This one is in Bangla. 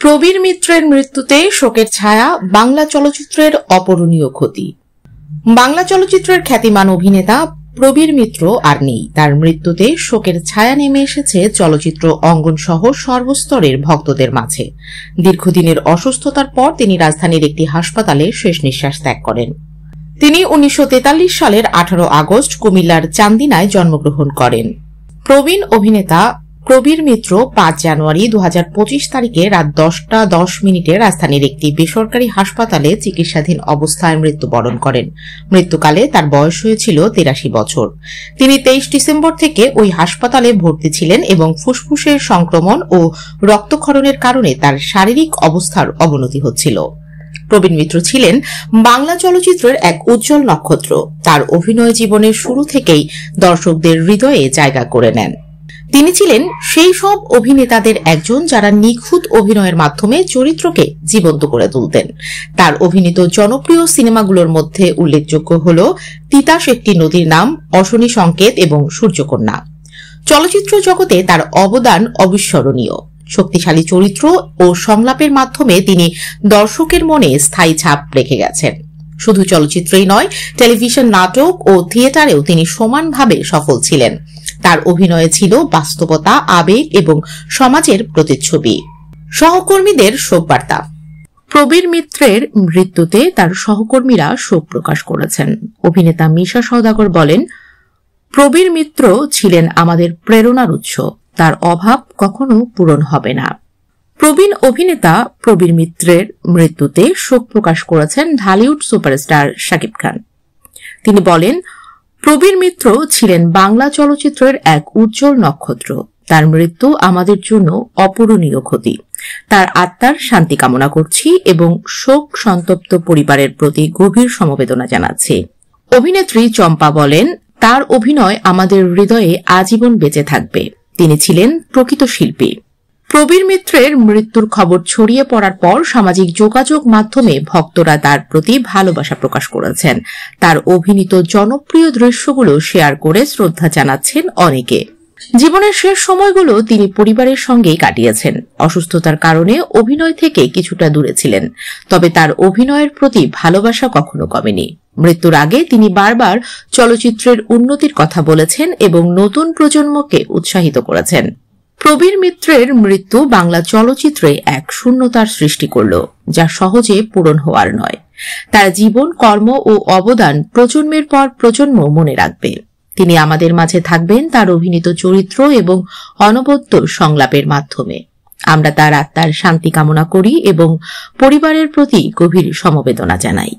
প্রবীর মিত্রের মৃত্যুতে শোকের ছায়া, বাংলা চলচ্চিত্রের অপূরণীয় ক্ষতি। বাংলা চলচ্চিত্রের খ্যাতিমান অভিনেতা প্রবীর মিত্র আর নেই। তার মৃত্যুতে শোকের ছায়া নেমে এসেছে চলচ্চিত্র অঙ্গন সহ সর্বস্তরের ভক্তদের মাঝে। দীর্ঘদিনের অসুস্থতার পর তিনি রাজধানীর একটি হাসপাতালে শেষ নিঃশ্বাস ত্যাগ করেন। তিনি 1943 সালের 18 আগস্ট কুমিল্লার চান্দিনায় জন্মগ্রহণ করেন। প্রবীণ অভিনেতা প্রবীর মিত্র 5 জানুয়ারি 2025 তারিখে রাত 10টা 10 রাজধানীর একটি বেসরকারি হাসপাতালে চিকিৎসাধীন অবস্থায় মৃত্যুবরণ করেন। মৃত্যুকালে তার বয়স হয়েছিল 83 বছর। তিনি 23 ডিসেম্বর থেকে ওই হাসপাতালে ভর্তি ছিলেন এবং ফুসফুসের সংক্রমণ ও রক্তক্ষরণের কারণে তার শারীরিক অবস্থার অবনতি হচ্ছিল। প্রবীণ মিত্র ছিলেন বাংলা চলচ্চিত্রের এক উজ্জ্বল নক্ষত্র। তার অভিনয় জীবনের শুরু থেকেই দর্শকদের হৃদয়ে জায়গা করে নেন। তিনি ছিলেন সেই সব অভিনেতাদের একজন যারা নিখুঁত অভিনয়ের মাধ্যমে চরিত্রকে জীবন্ত করে তুলতেন। তার অভিনীত জনপ্রিয় সিনেমাগুলোর মধ্যে উল্লেখযোগ্য হল তিতাস একটি নদীর নাম, অশনি সংকেত এবং সূর্যকন্যা। চলচ্চিত্র জগতে তার অবদান অবিস্মরণীয়। শক্তিশালী চরিত্র ও সংলাপের মাধ্যমে তিনি দর্শকের মনে স্থায়ী ছাপ রেখে গেছেন। শুধু চলচ্চিত্রেই নয়, টেলিভিশন, নাটক ও থিয়েটারেও তিনি সমানভাবে সফল ছিলেন। তার অভিনয়ে ছিল বাস্তবতা, আবেগ এবং সমাজের প্রতিচ্ছবি। সহকর্মীদের শোকবার্তা। প্রবীর মিত্রের মৃত্যুতে তার সহকর্মীরা শোক প্রকাশ করেছেন। অভিনেতা মিশা সওদাগর বলেন, প্রবীর মিত্র ছিলেন আমাদের প্রেরণার উৎস। তার অভাব কখনো পূরণ হবে না। প্রবীণ অভিনেতা প্রবীর মিত্রের মৃত্যুতে শোক প্রকাশ করেছেন ঢালিউড সুপারস্টার শাকিব খান। তিনি বলেন, প্রবীর মিত্র ছিলেন বাংলা চলচ্চিত্রের এক উজ্জ্বল নক্ষত্র। তার মৃত্যু আমাদের জন্য অপূরণীয় ক্ষতি। তার আত্মার শান্তি কামনা করছি এবং শোক সন্তপ্ত পরিবারের প্রতি গভীর সমবেদনা জানাচ্ছি। অভিনেত্রী চম্পা বলেন, তার অভিনয় আমাদের হৃদয়ে আজীবন বেঁচে থাকবে। তিনি ছিলেন প্রকৃত শিল্পী। প্রবীর মিত্রের মৃত্যুর খবর ছড়িয়ে পড়ার পর সামাজিক যোগাযোগ মাধ্যমে ভক্তরা তার প্রতি ভালোবাসা প্রকাশ করেছেন। তার অভিনীত জনপ্রিয় দৃশ্যগুলো শেয়ার করে শ্রদ্ধা জানাচ্ছেন অনেকে। জীবনের শেষ সময়গুলো তিনি পরিবারের সঙ্গেই কাটিয়েছেন। অসুস্থতার কারণে অভিনয় থেকে কিছুটা দূরে ছিলেন, তবে তার অভিনয়ের প্রতি ভালোবাসা কখনো কমেনি। মৃত্যুর আগে তিনি বারবার চলচ্চিত্রের উন্নতির কথা বলেছেন এবং নতুন প্রজন্মকে উৎসাহিত করেছেন। প্রবীর মিত্রের মৃত্যু বাংলা চলচ্চিত্রে এক শূন্যতার সৃষ্টি করল, যা সহজে পূরণ হওয়ার নয়। তার জীবন, কর্ম ও অবদান প্রজন্মের পর প্রজন্ম মনে রাখবে। তিনি আমাদের মাঝে থাকবেন তার অভিনীত চরিত্র এবং অনবদ্য সংলাপের মাধ্যমে। আমরা তার আত্মার শান্তি কামনা করি এবং পরিবারের প্রতি গভীর সমবেদনা জানাই।